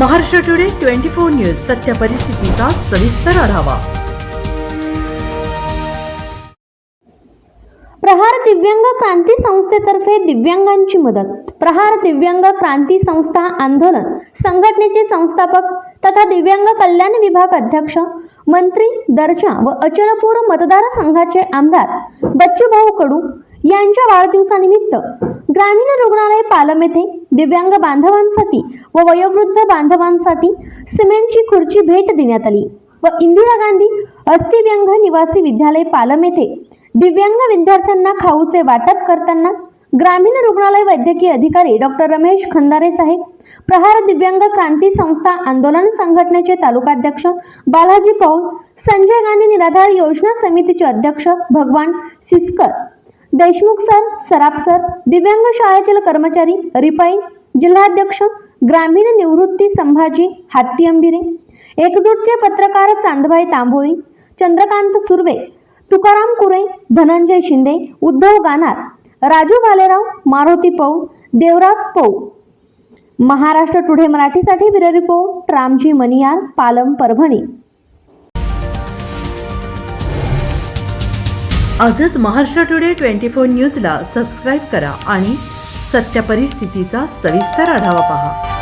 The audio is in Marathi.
महाराष्ट्र टुडे 24 न्यूज सत्य परिस्थितीचा सविस्तर आढावा। प्रहार दिव्यांग क्रांती संस्थेतर्फे दिव्यांगांची मदत। प्रहार दिव्यांग क्रांती संस्था आंदोलन संघटनेचे संस्थापक तथा दिव्यांग कल्याण विभाग अध्यक्ष, मंत्री दर्जा व अचलपूर मतदारसंघाचे आमदार बच्चूभाऊ कडू यांच्या वाढदिवसानिमित्त ग्रामीण रुग्णालय पालम येथे दिव्यांग बांधवांसाठी व वयोवृद्ध बांधवांसाठी सिमेंटची खुर्ची भेट देण्यात आली व इंदिरा गांधी अस्थिव्यंग निवासी विद्यालय पालम येथे दिव्यांग विद्यार्थ्यांना खाऊचे वाटप करताना ग्रामीण रुग्णालय वैद्यकीय अधिकारी डॉक्टर रमेश खंदारे साहेब, प्रहार दिव्यांग क्रांती संस्था आंदोलन संघटनेचे तालुकाध्यक्ष बालाजी पौल, संजय गांधी निराधार योजना समितीचे अध्यक्ष भगवान सिसकर, देशमुख सर, सराफ सर, दिव्यांग शाळेतील कर्मचारी, रिपाई, जिल्हाध्यक्ष, ग्रामीण निवृत्ती संभाजी हात्तीअंबिरे, एकजूटचे पत्रकार चांदभाई तांबोळी, चंद्रकांत सुर्वे, तुकाराम कुरे, धनंजय शिंदे, उद्धव गानार, राजू भालेराव, मारुती पौल, देवराज पौल। महाराष्ट्र टुडे मराठीसाठी ब्युरो रिपोर्ट रामजी मनियार, पालम, परभणी। आजच महाराष्ट्र टुडे 24 न्यूजला सबस्क्राईब करा आणि सत्य परिस्थितीचा सविस्तर आढावा पहा।